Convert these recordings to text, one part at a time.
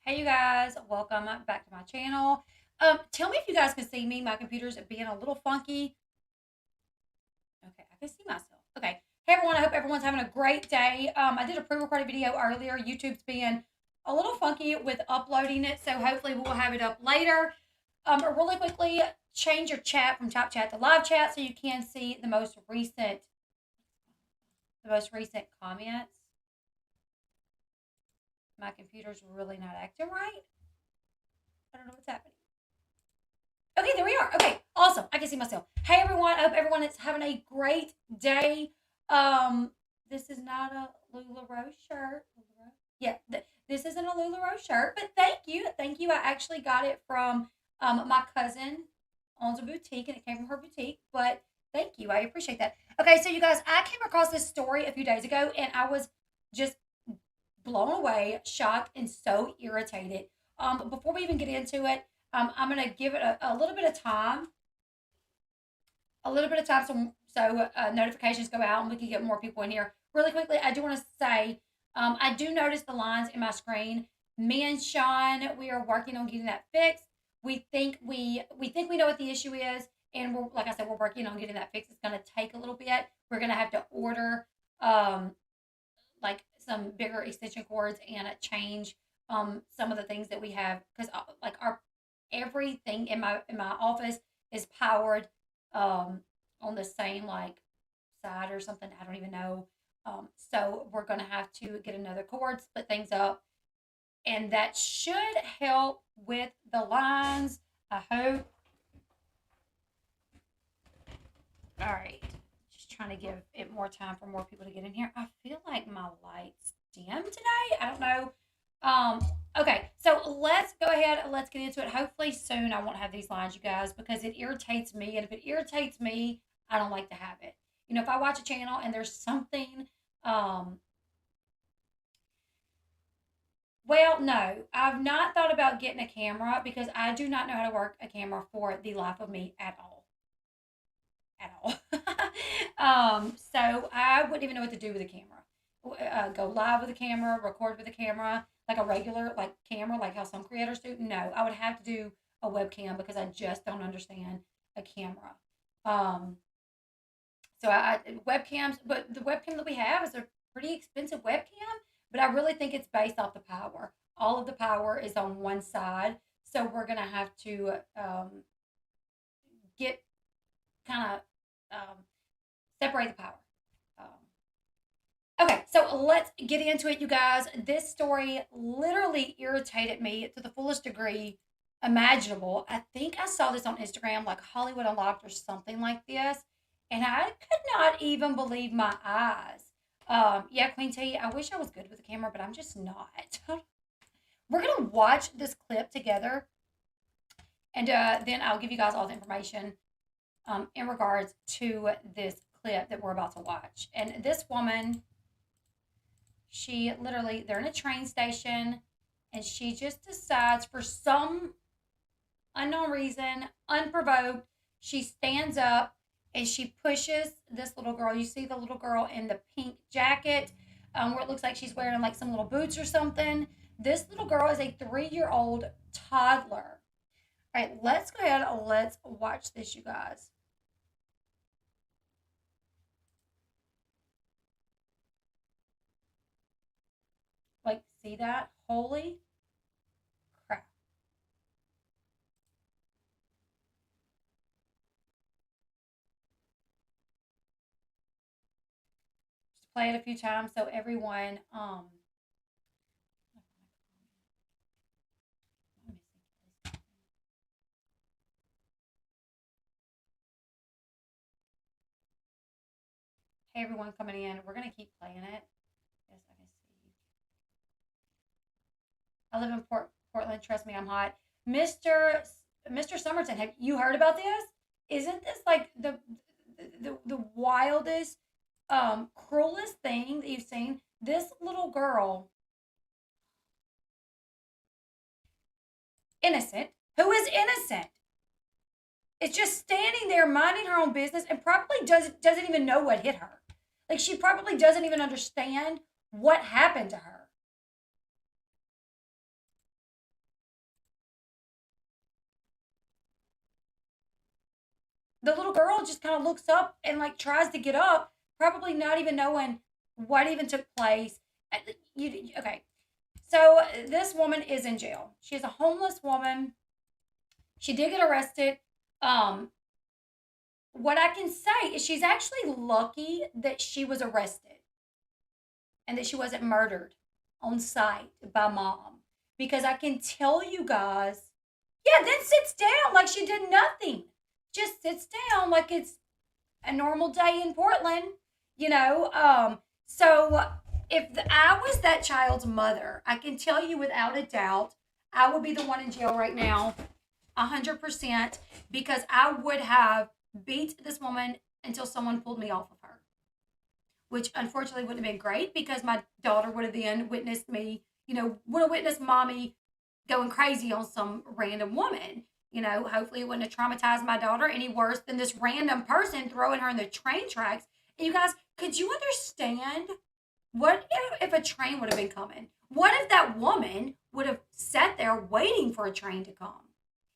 Hey you guys, welcome back to my channel. Tell me if you guys can see me. My computer's being a little funky. Okay, I can see myself. Okay. Hey everyone, I hope everyone's having a great day. I did a pre-recorded video earlier. YouTube's being a little funky with uploading it, so hopefully we'll have it up later. Really quickly, change your chat from top chat to live chat so you can see the most recent comments. My computer's really not acting right. I don't know what's happening. Okay, there we are. Okay, awesome. I can see myself. Hey everyone, I hope everyone is having a great day. This is not a LuLaRoe shirt. Yeah, this isn't a LuLaRoe shirt, but thank you. Thank you. I actually got it from my cousin owns a boutique and it came from her boutique, but thank you. I appreciate that. Okay, so you guys, I came across this story a few days ago and I was just blown away, shocked, and so irritated. Before we even get into it, I'm gonna give it a little bit of time, so notifications go out and we can get more people in here. Really quickly, I do want to say I do notice the lines in my screen. Me and Sean, we are working on getting that fixed. We think we know what the issue is, and we're like I said, we're working on getting that fixed. It's gonna take a little bit. We're gonna have to order um, like some bigger extension cords and change some of the things that we have because like our everything in my office is powered on the same like side or something. I don't even know. So we're gonna have to get another cord, split things up, and that should help with the lines. I hope. All right. Just trying to give it more time for more people to get in here. I feel like my lights dim today. I don't know. Um, okay, so let's go ahead and let's get into it. Hopefully soon I won't have these lines, you guys, because it irritates me. And if it irritates me, I don't like to have it. If I watch a channel and there's something, um, well, no, I've not thought about getting a camera because I do not know how to work a camera for the life of me at all. At all. So I wouldn't even know what to do with a camera. Go live with a camera, record with a camera, like a regular like camera, like how some creators do. No, I would have to do a webcam because I just don't understand a camera. Um, so webcams, but the webcam that we have is a pretty expensive webcam. But I really think it's based off the power. All of the power is on one side, so we're gonna have to get kind of separate the power. Um, okay, so let's get into it, you guys. This story literally irritated me to the fullest degree imaginable. I think I saw this on Instagram, like Hollywood Unlocked or something like this, and I could not even believe my eyes. Yeah, Queen T, I wish I was good with the camera, but I'm just not. We're gonna watch this clip together, and then I'll give you guys all the information in regards to this clip that we're about to watch. And this woman, she literally, they're in a train station and she just decides for some unknown reason, unprovoked, she stands up and she pushes this little girl. You see the little girl in the pink jacket where it looks like she's wearing like some little boots or something. This little girl is a 3-year-old toddler. All right, let's go ahead and let's watch this, you guys. Like, see that? Holy crap. Just play it a few times so everyone hey everyone coming in. We're gonna keep playing it. Yes, I can see. I live in Portland. Trust me, I'm hot. Mr. Somerton, have you heard about this? Isn't this like the wildest, cruelest thing that you've seen? This little girl, innocent, who is innocent, is just standing there minding her own business and probably doesn't even know what hit her. Like she probably doesn't even understand what happened to her. the little girl just kind of looks up and like tries to get up, probably not even knowing what even took place. Okay, so this woman is in jail. She's a homeless woman. She did get arrested. Um, what I can say is she's actually lucky that she was arrested and that she wasn't murdered on sight by mom. Because I can tell you guys, yeah, then sits down like she did nothing. Just sits down like it's a normal day in Portland, you know. So if I was that child's mother, I can tell you without a doubt, I would be the one in jail right now, 100%, because I would have beat this woman until someone pulled me off of her, which unfortunately wouldn't have been great because my daughter would have then witnessed me, would have witnessed mommy going crazy on some random woman. Hopefully it wouldn't have traumatized my daughter any worse than this random person throwing her in the train tracks. And you guys, could you understand what if a train would have been coming? What if that woman would have sat there waiting for a train to come?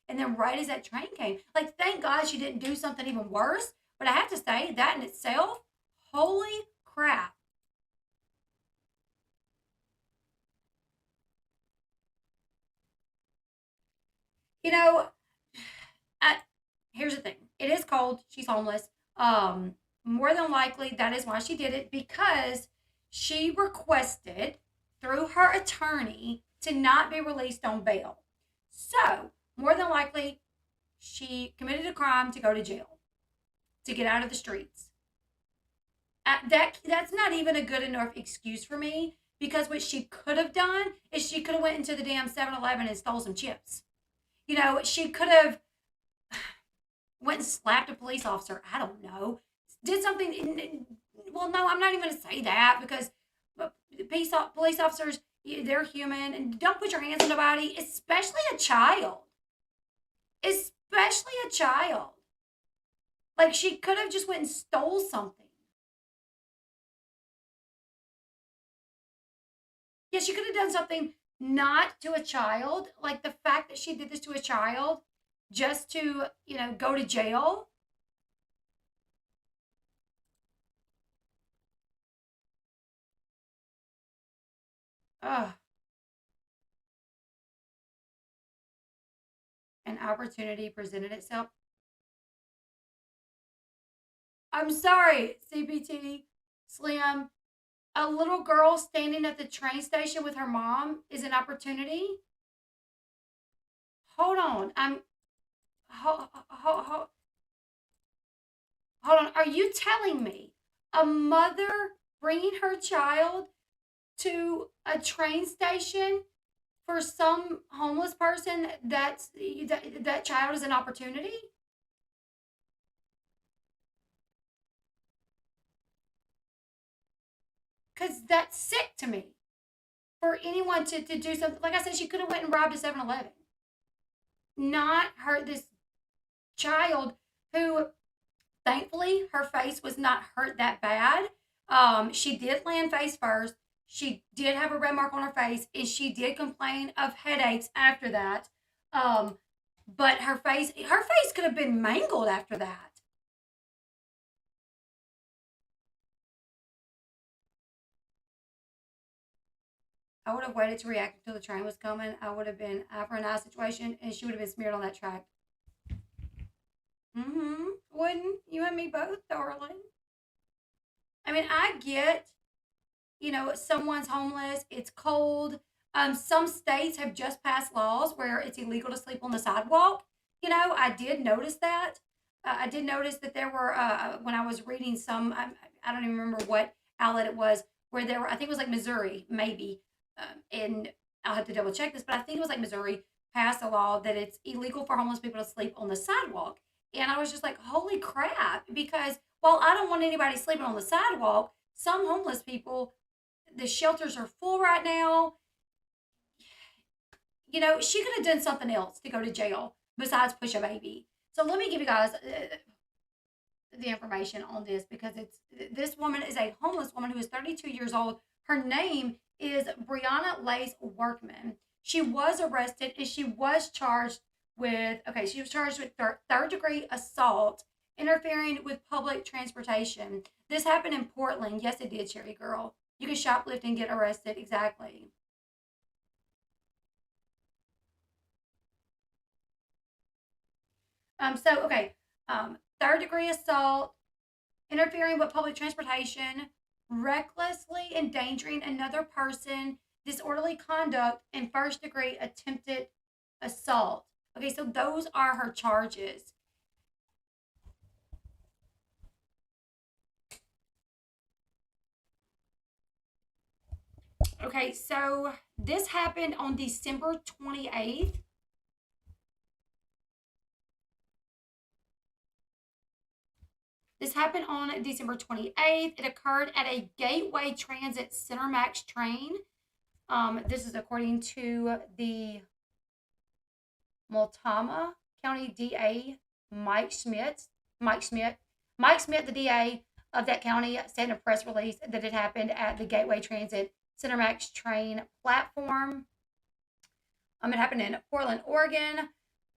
And then right as that train came, like, thank God she didn't do something even worse. But I have to say, that in itself, holy crap. You know, I, here's the thing. It is cold. She's homeless. More than likely, that is why she did it, because she requested through her attorney to not be released on bail. So, more than likely, she committed a crime to go to jail, to get out of the streets. That's not even a good enough excuse for me, because what she could have done is she could have went into the damn 7-Eleven and stole some chips. She could have went and slapped a police officer. I don't know. Did something. Well, no, I'm not even going to say that, because police officers, they're human, and don't put your hands on nobody, especially a child. Especially a child. Like, she could have just went and stole something. Yeah, she could have done something not to a child. Like, the fact that she did this to a child just to, go to jail. Ugh. An opportunity presented itself. I'm sorry, CBT Slim. A little girl standing at the train station with her mom is an opportunity. Hold on. Hold on. Are you telling me a mother bringing her child to a train station for some homeless person, that child is an opportunity? Because that's sick to me. For anyone to do something, like I said, she could have went and robbed a 7-Eleven, not hurt this child who, thankfully, her face was not hurt that bad. She did land face first. She did have a red mark on her face, and she did complain of headaches after that. Um, but her face could have been mangled after that. I would have waited to react until the train was coming. I would have been eye for an eye situation, and she would have been smeared on that track. Mm-hmm. Wouldn't you and me both, darling? I mean, I get, someone's homeless, it's cold. Some states have just passed laws where it's illegal to sleep on the sidewalk. I did notice that. I did notice that there were, when I was reading some, I don't even remember what outlet it was, where there were, I think it was like Missouri, maybe. And I'll have to double check this, but I think it was like Missouri passed a law that it's illegal for homeless people to sleep on the sidewalk. And I was just like, holy crap. Because while I don't want anybody sleeping on the sidewalk, some homeless people, the shelters are full right now. She could have done something else to go to jail besides push a baby. So let me give you guys the information on this, because this woman is a homeless woman who is 32 years old. Her name is Brianna Lace Workman. She was arrested, and she was charged with third degree assault interfering with public transportation. This happened in Portland. Yes, it did, Cherry Girl. You can shoplift and get arrested. Exactly. Okay. Third degree assault, interfering with public transportation, recklessly endangering another person, disorderly conduct, and first degree attempted assault. Okay, so those are her charges. Okay, so this happened on December 28th. This happened on December 28th. It occurred at a Gateway Transit Centermax train. This is according to the Multnomah County DA, Mike Schmidt. Mike Schmidt. Mike Schmidt, the DA of that county, said in a press release that it happened at the Gateway Transit Centermax train platform. It happened in Portland, Oregon.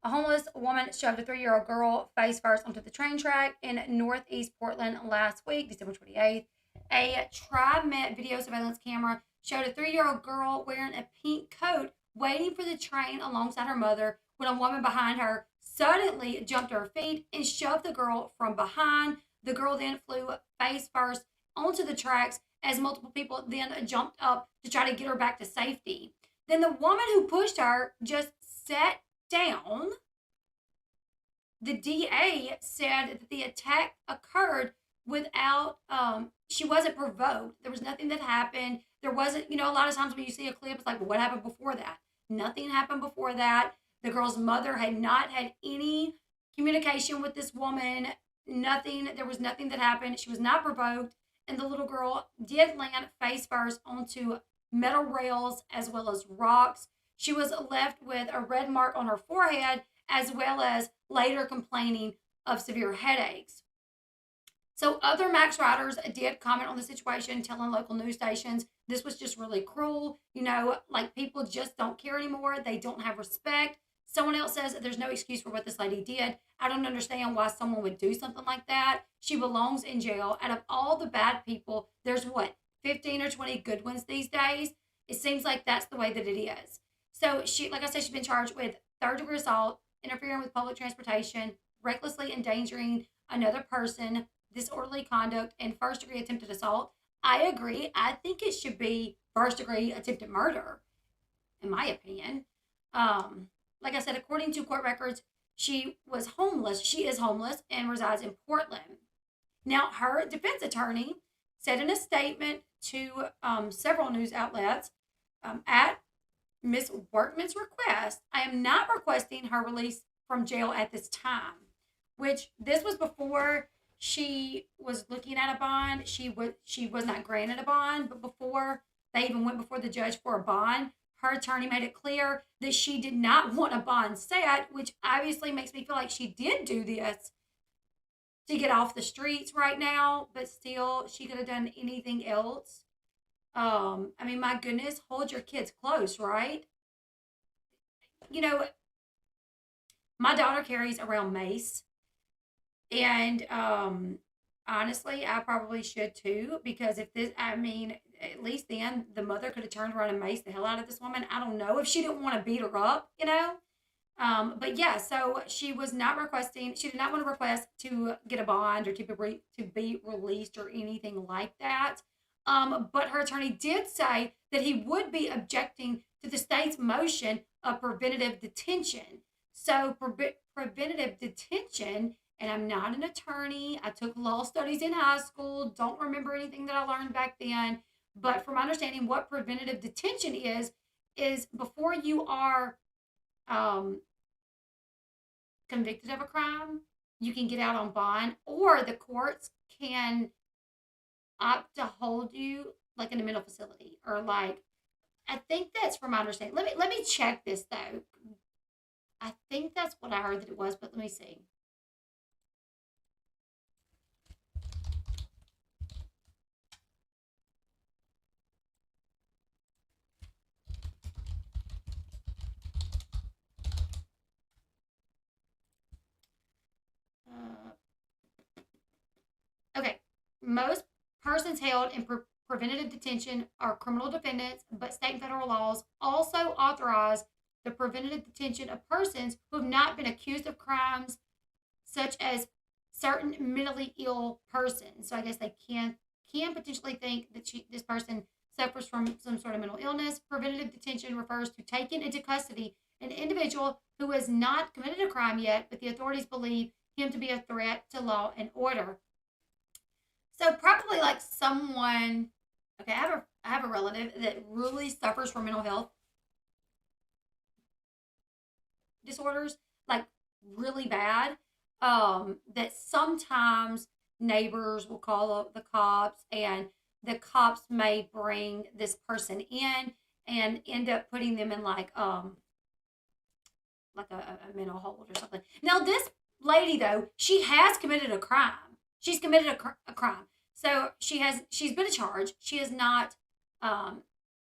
A homeless woman shoved a 3-year-old girl face first onto the train track in northeast Portland last week, December 28th. A TriMet video surveillance camera showed a 3-year-old girl wearing a pink coat waiting for the train alongside her mother when a woman behind her suddenly jumped to her feet and shoved the girl from behind. The girl then flew face first onto the tracks as multiple people then jumped up to try to get her back to safety. Then the woman who pushed her just sat down. The DA said that the attack occurred without, she wasn't provoked. There was nothing that happened. There wasn't, a lot of times when you see a clip, it's like, well, what happened before that? Nothing happened before that. The girl's mother had not had any communication with this woman. Nothing. There was nothing that happened. She was not provoked. And the little girl did land face first onto metal rails as well as rocks. She was left with a red mark on her forehead as well as later complaining of severe headaches. So other Max riders did comment on the situation, telling local news stations this was just really cruel. Like people just don't care anymore. They don't have respect. Someone else says there's no excuse for what this lady did. I don't understand why someone would do something like that. She belongs in jail. Out of all the bad people, there's 15 or 20 good ones these days. It seems like that's the way that it is. So she, like I said, she's been charged with third degree assault, interfering with public transportation, recklessly endangering another person, disorderly conduct, and first degree attempted assault. I agree. I think it should be first degree attempted murder, in my opinion. Like I said, according to court records, she was homeless. She is homeless and resides in Portland. Now, her defense attorney said in a statement to several news outlets, at Ms. Workman's request, I am not requesting her release from jail at this time, which this was before she was looking at a bond. She was not granted a bond, but before they even went before the judge for a bond, her attorney made it clear that she did not want a bond set, which obviously makes me feel like she did do this to get off the streets right now, but still she could have done anything else. My goodness, hold your kids close, right? You know, my daughter carries around mace, and honestly, I probably should too, because if this, at least then the mother could have turned around and maced the hell out of this woman. I don't know if she didn't want to beat her up. But yeah, so she was not requesting, she did not want to request to get a bond or to be released or anything like that. But her attorney did say that he would be objecting to the state's motion of preventative detention. So preventative detention, and I'm not an attorney. I took law studies in high school. Don't remember anything that I learned back then. But from my understanding, what preventative detention is before you are convicted of a crime, you can get out on bond, or the courts can opt to hold you like in a mental facility, or like, I think that's from my understanding. Let me check this though. I think that's what I heard that it was, but let me see. most persons held in preventative detention are criminal defendants, but state and federal laws also authorize the preventative detention of persons who have not been accused of crimes such as certain mentally ill persons. So I guess they can potentially think that this person suffers from some sort of mental illness. Preventative detention refers to taking into custody an individual who has not committed a crime yet, but the authorities believe him to be a threat to law and order. So probably like someone. Okay, I have a relative that really suffers from mental health disorders, like really bad. That sometimes neighbors will call the cops, and the cops may bring this person in and end up putting them in like a mental hold or something. Now this lady though, she has committed a crime. She's committed a crime. So she's been charged. She has not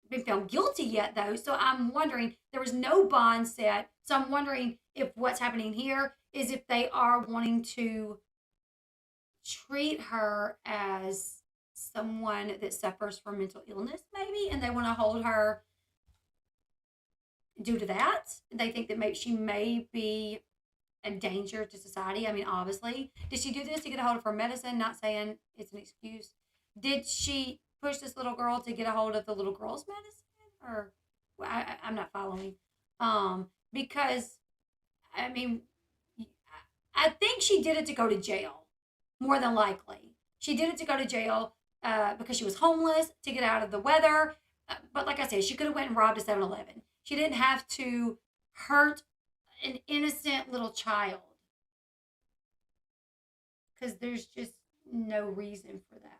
been found guilty yet though. So I'm wondering, there was no bond set. So I'm wondering if what's happening here is if they are wanting to treat her as someone that suffers from mental illness, maybe, and they want to hold her due to that. They think that maybe she may be a danger to society. I mean, obviously. Did she do this to get a hold of her medicine? Not saying it's an excuse. Did she push this little girl to get a hold of the little girl's medicine? Or well, I'm not following. Because I mean, I think she did it to go to jail, more than likely. She did it to go to jail because she was homeless, to get out of the weather. But like I said, she could have went and robbed a 7-Eleven. She didn't have to hurt an innocent little child, because there's just no reason for that.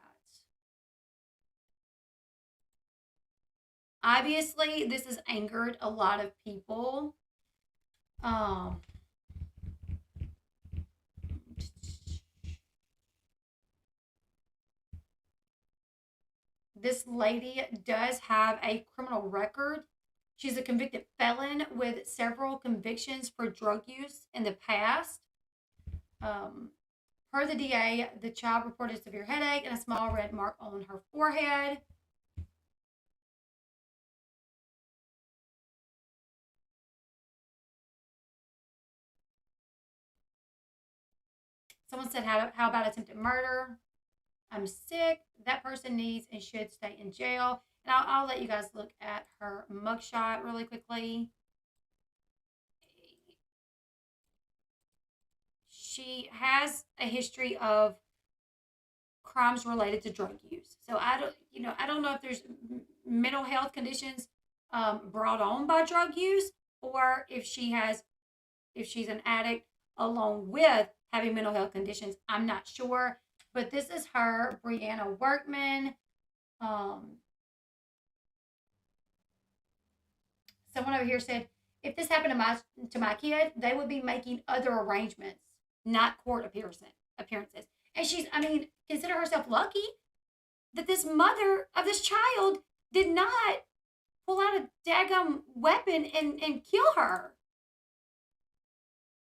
Obviously, this has angered a lot of people. Um, this lady does have a criminal record. She's a convicted felon with several convictions for drug use in the past. Per the DA, the child reported severe headache and a small red mark on her forehead. Someone said, how about attempted murder? I'm sick. That person needs and should stay in jail. And I'll let you guys look at her mugshot really quickly. She has a history of crimes related to drug use. So I don't know if there's mental health conditions brought on by drug use, or if she's an addict along with having mental health conditions. I'm not sure, but this is her, Brianna Workman. Someone over here said, if this happened to my kid, they would be making other arrangements, not court appearances. And I mean, consider herself lucky that this mother of this child did not pull out a daggum weapon and kill her.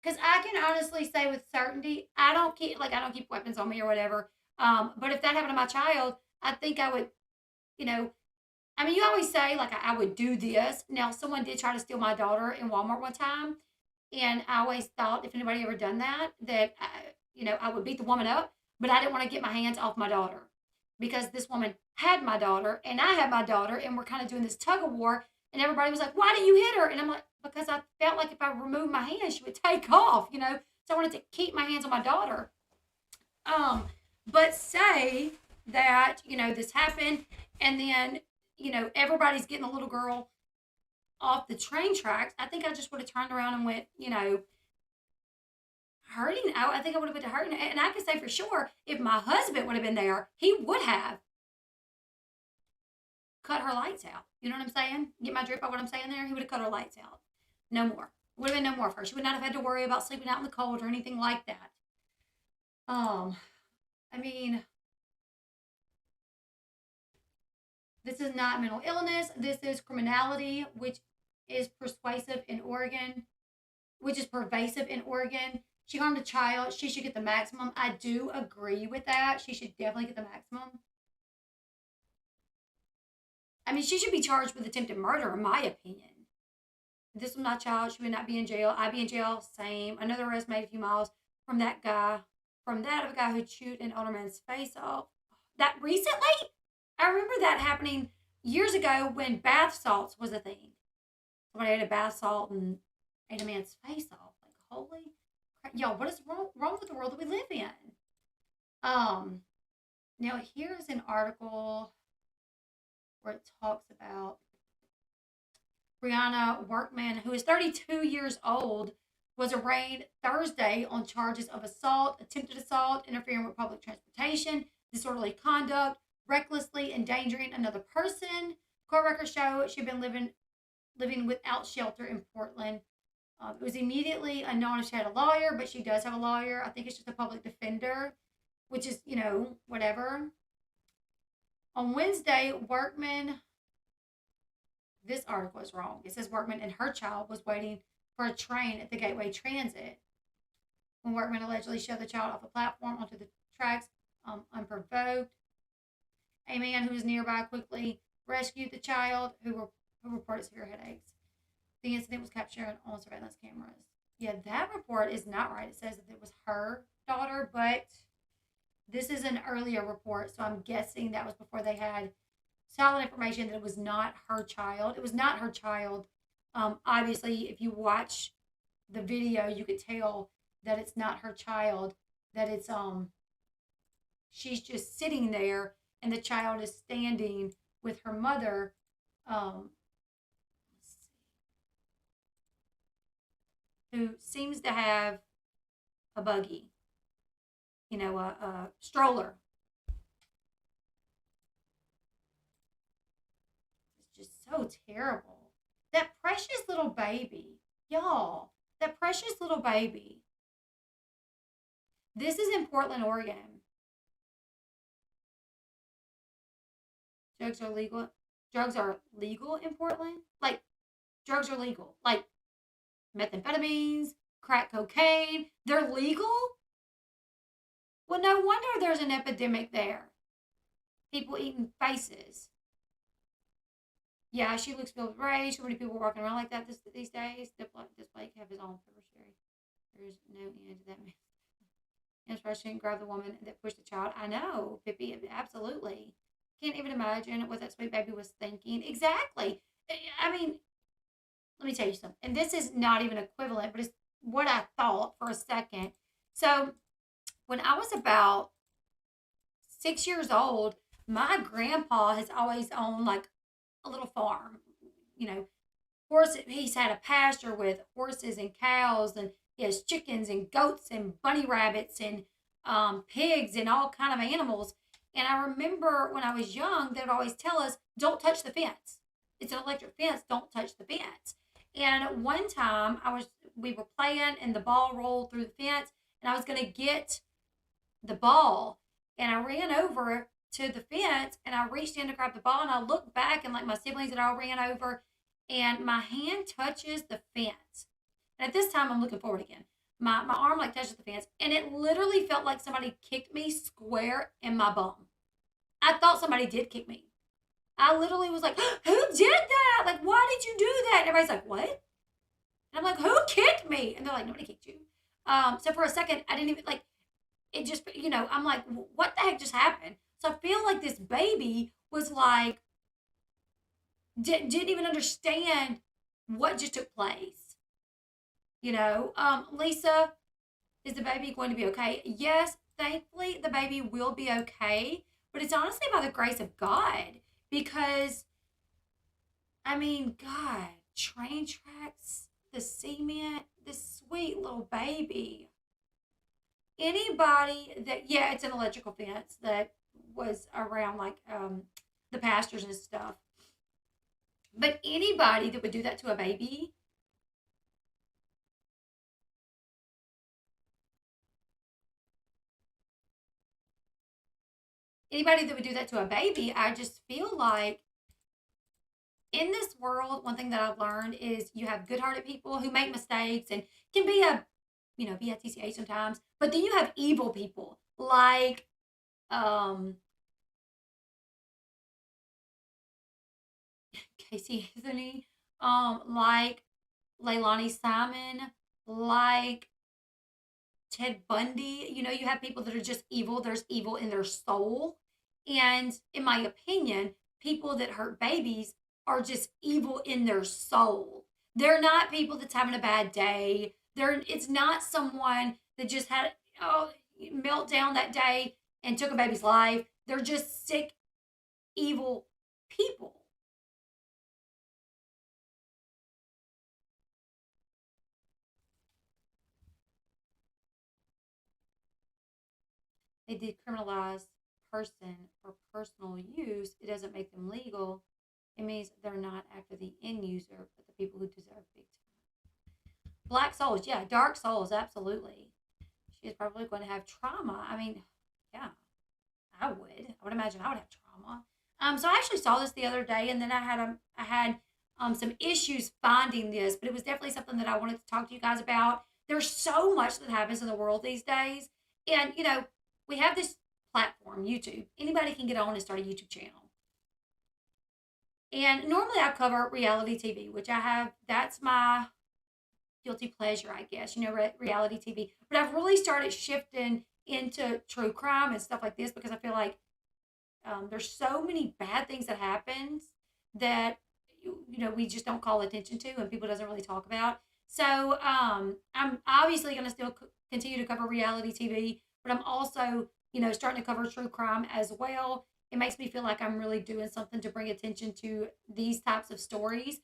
Because I can honestly say with certainty, I don't keep weapons on me or whatever. But if that happened to my child, I think I would, you know, I mean, you always say like I would do this. Now, someone did try to steal my daughter in Walmart one time, and I always thought if anybody ever done that, I would beat the woman up. But I didn't want to get my hands off my daughter, because this woman had my daughter and I had my daughter, and we're kind of doing this tug of war. And everybody was like, "Why did you hit her?" And I'm like, "Because I felt like if I removed my hands, she would take off." So I wanted to keep my hands on my daughter. But say that this happened, and then everybody's getting the little girl off the train tracks. I think I just would have turned around and went, hurting. I think I would have went to hurting, and I can say for sure, if my husband would have been there, he would have cut her lights out. You know what I'm saying? Get my drift by what I'm saying there? He would have cut her lights out. No more. Would have been no more for her. She would not have had to worry about sleeping out in the cold or anything like that. I mean, this is not mental illness. This is criminality, which is pervasive in Oregon. She harmed a child. She should get the maximum. I do agree with that. She should definitely get the maximum. I mean, she should be charged with attempted murder, in my opinion. If this was my child, she would not be in jail. I'd be in jail. Same. Another arrest made a few miles from that guy, from that of a guy who chewed an older man's face off. That recently? I remember that happening years ago when bath salts was a thing. Somebody ate a bath salt and ate a man's face off. Like, holy crap. Y'all, what is wrong with the world that we live in? Um, Now here's an article where it talks about Brianna Workman, who is 32 years old, was arraigned Thursday on charges of assault, attempted assault, interfering with public transportation, disorderly conduct, recklessly endangering another person. Court records show she'd been living without shelter in Portland. It was immediately unknown if she had a lawyer, but she does have a lawyer. I think it's just a public defender, which is, whatever. On Wednesday, Workman, this article is wrong. It says Workman and her child was waiting for a train at the Gateway Transit when Workman allegedly shoved the child off a platform onto the tracks unprovoked. A man who was nearby quickly rescued the child, who reported severe headaches. The incident was captured on surveillance cameras. Yeah, that report is not right. It says that it was her daughter, but this is an earlier report, so I'm guessing that was before they had solid information that it was not her child. It was not her child. Obviously, if you watch the video, you could tell that it's not her child, that it's she's just sitting there and the child is standing with her mother. Who seems to have a buggy, a stroller. It's just so terrible. That precious little baby, y'all, that precious little baby. This is in Portland, Oregon. Drugs are legal. Drugs are legal in Portland? Like, drugs are legal. Like, methamphetamines, crack cocaine, they're legal? Well, no wonder there's an epidemic there. People eating faces. Yeah, she looks filled with rage. So many people walking around like that these days. This Blake have his own pepper sherry. There's no end to that man. Inspiration, grab the woman that pushed the child. I know, Pippi, absolutely. Can't even imagine what that sweet baby was thinking. Exactly. I mean, let me tell you something. And this is not even equivalent, but it's what I thought for a second. So when I was about 6 years old, my grandpa has always owned like a little farm, horses. He's had a pasture with horses and cows, and he has chickens and goats and bunny rabbits and pigs and all kind of animals. And I remember when I was young, they would always tell us, don't touch the fence. It's an electric fence. Don't touch the fence. And one time we were playing and the ball rolled through the fence and I was going to get the ball and I ran over to the fence and I reached in to grab the ball and I looked back and like my siblings had all ran over and my hand touches the fence. And at this time I'm looking forward again. My arm like touches the fence and it literally felt like somebody kicked me square in my bum. I thought somebody did kick me. I literally was like, who did that? Like, why did you do that? And everybody's like, what? And I'm like, who kicked me? And they're like, nobody kicked you. So for a second, I didn't even, like, it just, I'm like, what the heck just happened? So I feel like this baby was like, didn't even understand what just took place. Lisa, is the baby going to be okay? Yes, thankfully, the baby will be okay. But it's honestly by the grace of God. Because, God, train tracks, the cement, this sweet little baby. Anybody it's an electrical fence that was around like the pastures and stuff. But anybody that would do that to a baby, I just feel like in this world, one thing that I've learned is you have good-hearted people who make mistakes and can be a be at TCA sometimes. But then you have evil people like um Casey Anthony, like Leilani Simon, like Ted Bundy. You have people that are just evil. There's evil in their soul. And in my opinion, people that hurt babies are just evil in their soul. They're not people that's having a bad day. It's not someone that just had meltdown that day and took a baby's life. They're just sick, evil people. They decriminalize person for personal use, it doesn't make them legal. It means they're not after the end user, but the people who deserve big time. Black souls, yeah, dark souls, absolutely. She is probably going to have trauma. I mean, yeah, I would. I would imagine I would have trauma. So I actually saw this the other day, and then I had some issues finding this, but it was definitely something that I wanted to talk to you guys about. There's so much that happens in the world these days, and we have this platform, YouTube. Anybody can get on and start a YouTube channel. And normally I cover reality TV, which I have. That's my guilty pleasure, I guess. Reality TV. But I've really started shifting into true crime and stuff like this because I feel like there's so many bad things that happens that we just don't call attention to and people doesn't really talk about. So I'm obviously going to still continue to cover reality TV, but I'm also starting to cover true crime as well. It makes me feel like I'm really doing something to bring attention to these types of stories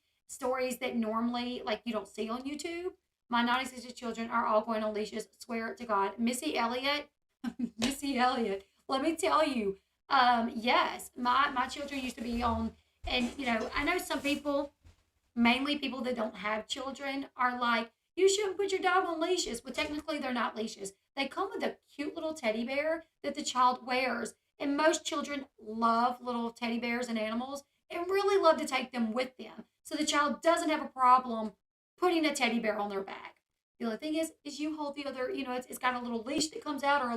that normally like you don't see on YouTube. My 96 children are all going on leashes. Swear it to God, Missy Elliott, Missy Elliott. Let me tell you, yes, my children used to be on, and I know some people, mainly people that don't have children, are like, you shouldn't put your dog on leashes. Well, technically, they're not leashes. They come with a cute little teddy bear that the child wears. And most children love little teddy bears and animals and really love to take them with them. So the child doesn't have a problem putting a teddy bear on their back. The only thing is you hold the other, it's got a little leash that comes out or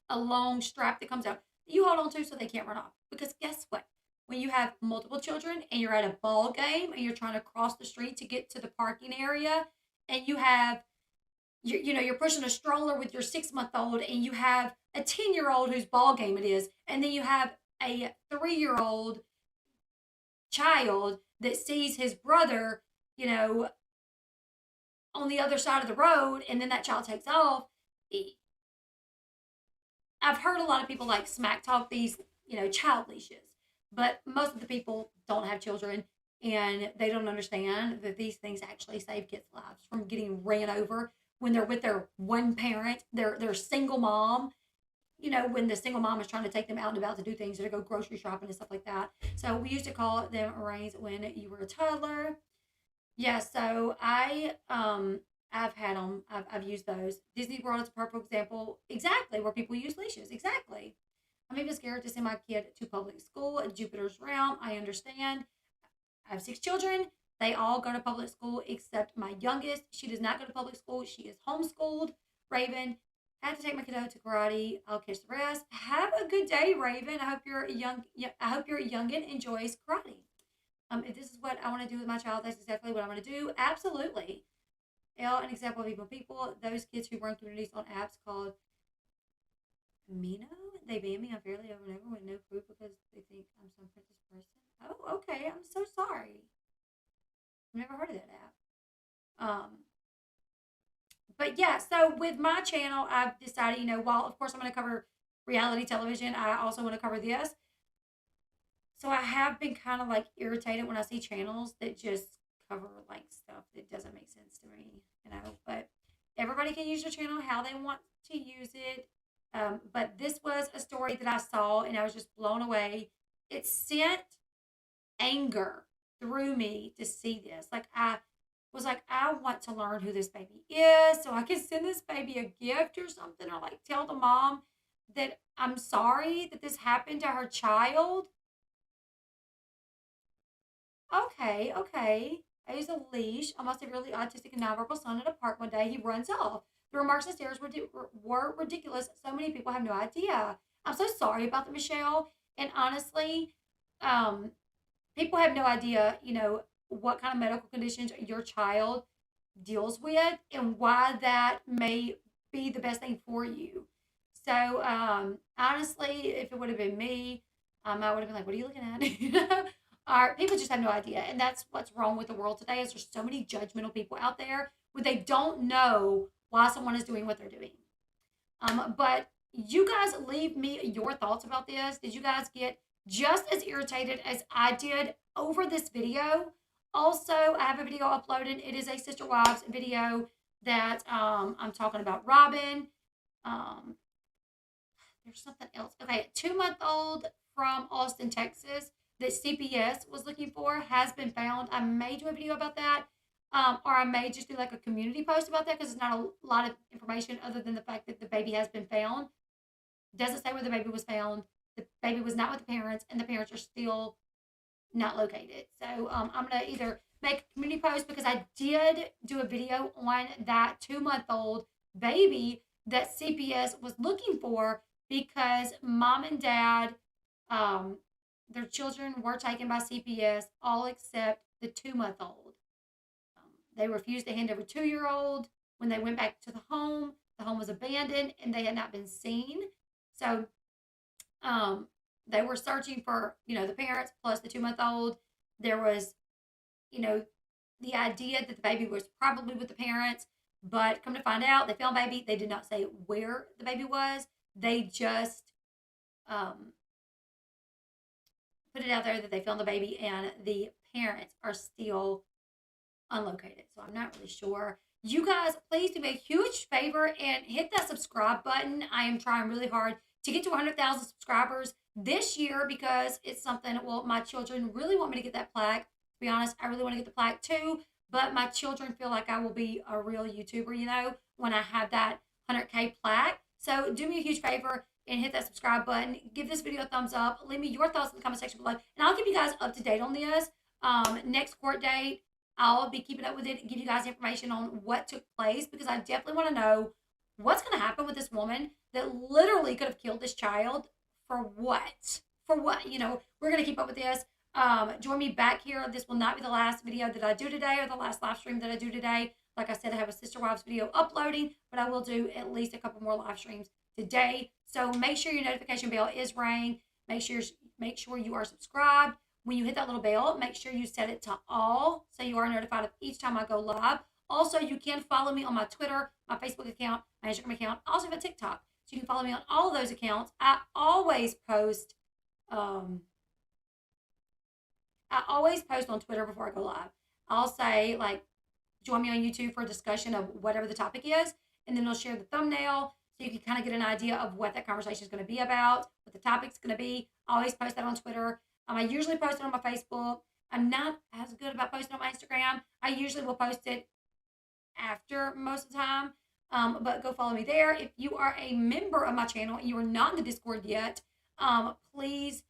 a long strap that comes out. You hold on to so they can't run off. Because guess what? When you have multiple children and you're at a ball game and you're trying to cross the street to get to the parking area and you're pushing a stroller with your 6 month old and you have a 10-year old whose ball game it is, and then you have a 3-year old child that sees his brother, you know, on the other side of the road, and then that child takes off. I've heard a lot of people like smack talk these, child leashes, but most of the people don't have children and they don't understand that these things actually save kids' lives from getting ran over when they're with their one parent, their single mom. When the single mom is trying to take them out and about to do things, to go grocery shopping and stuff like that. So we used to call them reins when you were a toddler. Yeah, so I've had them. I've used those. Disney World is a perfect example, exactly where people use leashes. Exactly. I'm even scared to send my kid to public school at Jupiter's Realm. I understand. I have 6 children. They all go to public school except my youngest. She does not go to public school. She is homeschooled. Raven, I have to take my kiddo to karate. I'll catch the rest. Have a good day, Raven. I hope your young. I hope your youngin enjoys karate. If this is what I want to do with my child, that's exactly what I'm going to do. Absolutely. An example of evil people, those kids who run communities on apps called Mino. They ban me unfairly over and over with no proof because they think I'm some princess person. Oh, okay. I'm so sorry. I've never heard of that app. But yeah, so with my channel, I've decided, while of course I'm going to cover reality television, I also want to cover this. So I have been kind of like irritated when I see channels that just cover like stuff that doesn't make sense to me. But everybody can use their channel how they want to use it. But this was a story that I saw and I was just blown away. It sent anger through me to see this. Like I was like, I want to learn who this baby is so I can send this baby a gift or something, or like tell the mom that I'm sorry that this happened to her child. Okay, okay. use a leash on my severely autistic and nonverbal son at a park one day. He runs off. The remarks and stares were ridiculous. So many people have no idea. I'm so sorry about that, Michelle. And honestly, um, people have no idea, what kind of medical conditions your child deals with and why that may be the best thing for you. So, honestly, if it would have been me, I would have been like, "What are you looking at?" Our people just have no idea, and that's what's wrong with the world today. Is there's so many judgmental people out there where they don't know why someone is doing what they're doing. But you guys leave me your thoughts about this. Did you guys get just as irritated as I did over this video? Also, I have a video uploaded. It is a Sister Wives video that I'm talking about Robin. Um, there's something else. Okay, a 2-month-old from Austin, Texas that CPS was looking for has been found. I may do a video about that. Or I may just do like a community post about that because it's not a lot of information other than the fact that the baby has been found. It doesn't say where the baby was found. The baby was not with the parents, and the parents are still not located. So I'm going to either make a community post because I did do a video on that 2-month-old baby that CPS was looking for because mom and dad, their children were taken by CPS, all except the 2-month-old. They refused to hand over 2-year-old. When they went back to the home was abandoned and they had not been seen. So they were searching for, the parents plus the 2-month-old. There was, the idea that the baby was probably with the parents, but come to find out, they found baby. They did not say where the baby was. They just put it out there that they found the baby and the parents are still unlocated. So I'm not really sure. You guys, please do me a huge favor and hit that subscribe button. I am trying really hard to get to 100,000 subscribers this year because it's something, well, my children really want me to get that plaque. To be honest, I really want to get the plaque too, but my children feel like I will be a real YouTuber, when I have that 100K plaque. So do me a huge favor and hit that subscribe button. Give this video a thumbs up. Leave me your thoughts in the comment section below, and I'll keep you guys up to date on this. Next court date, I'll be keeping up with it and give you guys information on what took place because I definitely want to know what's going to happen with this woman that literally could have killed this child for what? For what? We're going to keep up with this. Join me back here. This will not be the last video that I do today or the last live stream that I do today. Like I said, I have a Sister Wives video uploading, but I will do at least a couple more live streams today. So make sure your notification bell is rang. Make sure you are subscribed. When you hit that little bell, make sure you set it to all so you are notified of each time I go live. Also, you can follow me on my Twitter, my Facebook account, my Instagram account. I also have a TikTok. So you can follow me on all of those accounts. I always post on Twitter before I go live. I'll say, join me on YouTube for a discussion of whatever the topic is, and then I'll share the thumbnail so you can kind of get an idea of what that conversation is going to be about, what the topic's going to be. I always post that on Twitter. I usually post it on my Facebook. I'm not as good about posting on my Instagram. I usually will post it after most of the time, but go follow me there. If you are a member of my channel and you are not in the Discord yet, please,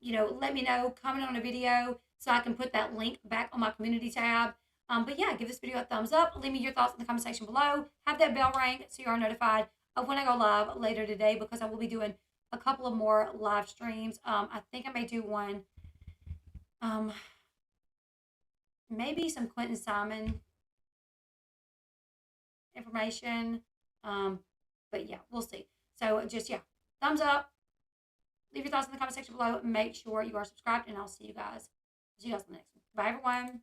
let me know, comment on a video so I can put that link back on my community tab. But yeah, give this video a thumbs up. Leave me your thoughts in the comment section below. Have that bell ring so you are notified of when I go live later today because I will be doing a couple of more live streams. I think I may do one, maybe some Quentin Simon information. But yeah, we'll see. So just, thumbs up. Leave your thoughts in the comment section below. Make sure you are subscribed, and I'll see you guys in the next one. Bye, everyone.